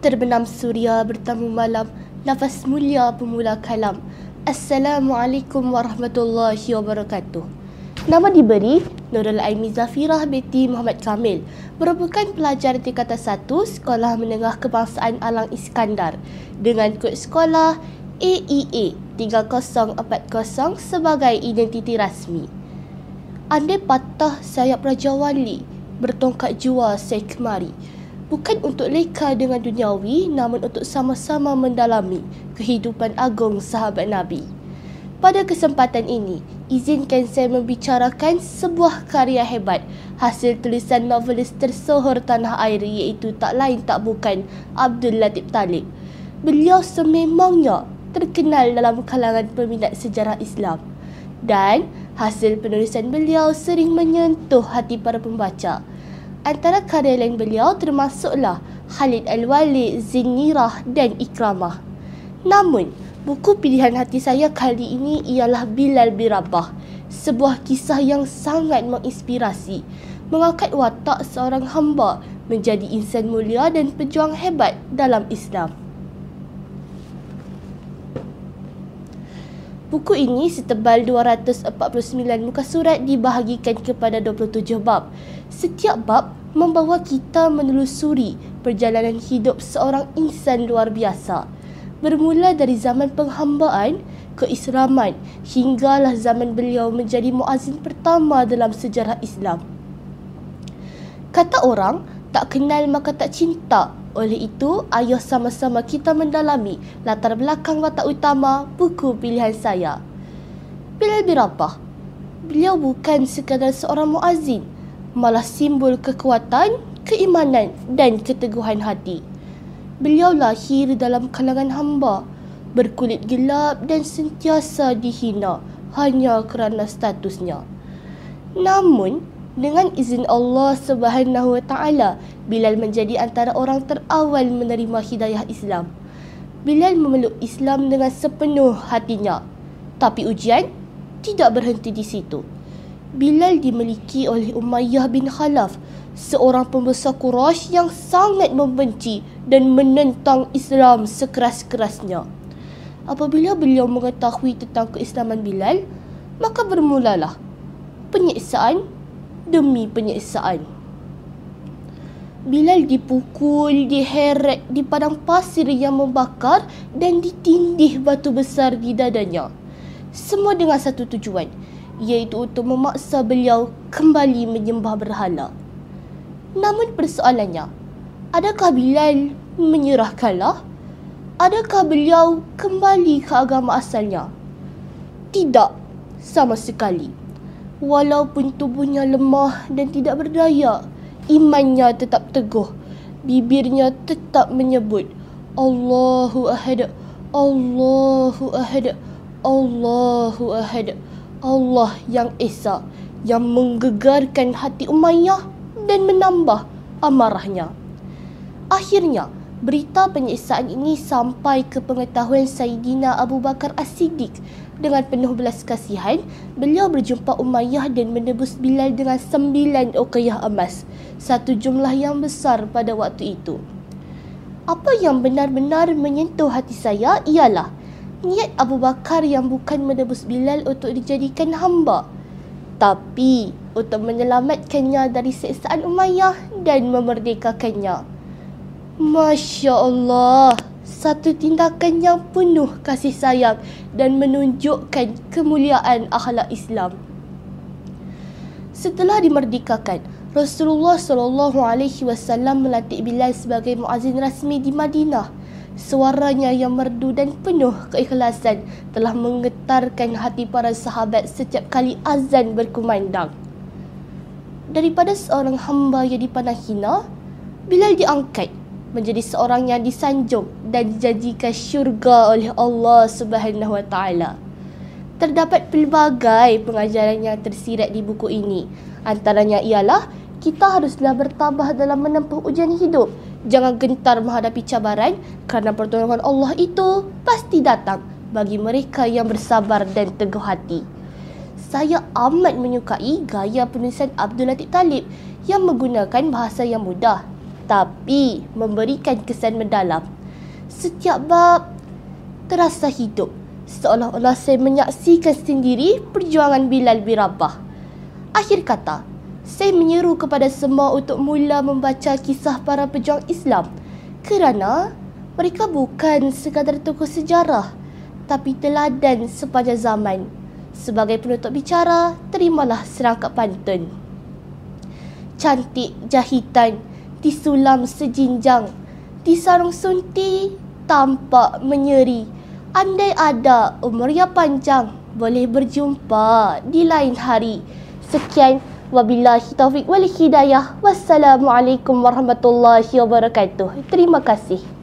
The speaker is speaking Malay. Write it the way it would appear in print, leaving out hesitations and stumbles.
terbenam suria bertamu malam, nafas mulia pemula kalam. Assalamualaikum warahmatullahi wabarakatuh. Nama diberi Nurul Aimi Zafirah binti Muhammad Kamil, merupakan pelajar tingkatan 1 Sekolah Menengah Kebangsaan Alang Iskandar dengan kod sekolah AEA 3040 sebagai identiti rasmi. Andai patah sayap Raja Wali, bertongkat jua saya kemari, bukan untuk leka dengan duniawi, namun untuk sama-sama mendalami kehidupan agung sahabat Nabi. Pada kesempatan ini, izinkan saya membicarakan sebuah karya hebat hasil tulisan novelis tersohor tanah air, iaitu tak lain tak bukan Abdul Latif Talib. Beliau sememangnya terkenal dalam kalangan peminat sejarah Islam, dan hasil penulisan beliau sering menyentuh hati para pembaca. Antara karya lain beliau termasuklah Khalid Al-Walid, Zinnirah dan Ikramah. Namun, buku pilihan hati saya kali ini ialah Bilal bin Rabah, sebuah kisah yang sangat menginspirasi, mengangkat watak seorang hamba menjadi insan mulia dan pejuang hebat dalam Islam. Buku ini setebal 249 muka surat dibahagikan kepada 27 bab. Setiap bab membawa kita menelusuri perjalanan hidup seorang insan luar biasa. Bermula dari zaman penghambaan, keislaman, hinggalah zaman beliau menjadi muazzin pertama dalam sejarah Islam. Kata orang, tak kenal maka tak cinta. Oleh itu, ayo sama-sama kita mendalami latar belakang watak utama buku pilihan saya. Bilal bin Rabah, beliau bukan sekadar seorang muazzin, malah simbol kekuatan, keimanan dan keteguhan hati. Beliau lahir dalam kalangan hamba, berkulit gelap dan sentiasa dihina hanya kerana statusnya. Namun, dengan izin Allah Subhanahu Wa Taala, Bilal menjadi antara orang terawal menerima hidayah Islam. Bilal memeluk Islam dengan sepenuh hatinya. Tapi ujian tidak berhenti di situ. Bilal dimiliki oleh Umayyah bin Khalaf, seorang pembesar Quraisy yang sangat membenci dan menentang Islam sekeras-kerasnya. Apabila beliau mengetahui tentang keislaman Bilal, maka bermulalah penyiksaan demi penyiksaan. Bilal dipukul, diheret di padang pasir yang membakar dan ditindih batu besar di dadanya. Semua dengan satu tujuan, iaitu untuk memaksa beliau kembali menyembah berhala. Namun persoalannya, adakah Bilal menyerah kalah? Adakah beliau kembali ke agama asalnya? Tidak, sama sekali. Walaupun tubuhnya lemah dan tidak berdaya, imannya tetap teguh. Bibirnya tetap menyebut Allahu Ahad, Allahu Ahad, Allahu Ahad. Allah yang Esa, yang menggegarkan hati Umayyah dan menambah amarahnya. Akhirnya, berita penyiksaan ini sampai ke pengetahuan Sayyidina Abu Bakar As-Siddiq. Dengan penuh belas kasihan, beliau berjumpa Umayyah dan menebus Bilal dengan 9 uqiyah emas, satu jumlah yang besar pada waktu itu. Apa yang benar-benar menyentuh hati saya ialah niat Abu Bakar yang bukan menebus Bilal untuk dijadikan hamba, tapi untuk menyelamatkannya dari siksaan Umayyah dan memerdekakannya. Masya Allah, satu tindakan yang penuh kasih sayang dan menunjukkan kemuliaan akhlak Islam. Setelah dimerdekakan, Rasulullah SAW melantik Bilal sebagai muazzin rasmi di Madinah. Suaranya yang merdu dan penuh keikhlasan telah menggetarkan hati para sahabat setiap kali azan berkumandang. Daripada seorang hamba yang dipandang hina, Bilal diangkat menjadi seorang yang disanjung dan dijanjikan syurga oleh Allah Subhanahu Wa Taala. Terdapat pelbagai pengajaran yang tersirat di buku ini. Antaranya ialah kita haruslah bertabah dalam menempuh ujian hidup. Jangan gentar menghadapi cabaran, kerana pertolongan Allah itu pasti datang bagi mereka yang bersabar dan teguh hati. Saya amat menyukai gaya penulisan Abdul Latif Talib yang menggunakan bahasa yang mudah, tapi memberikan kesan mendalam. Setiap bab terasa hidup, seolah-olah saya menyaksikan sendiri perjuangan Bilal bin Rabah. Akhir kata, saya menyeru kepada semua untuk mula membaca kisah para pejuang Islam kerana mereka bukan sekadar tokoh sejarah tapi teladan sepanjang zaman. Sebagai penutup bicara, terimalah serangkap pantun. Cantik jahitan disulam sejinjang, disarung sunti tampak menyeri. Andai ada umur yang panjang, boleh berjumpa di lain hari. Sekian, wabillahi taufiq wal hidayah. Wassalamualaikum warahmatullahi wabarakatuh. Terima kasih.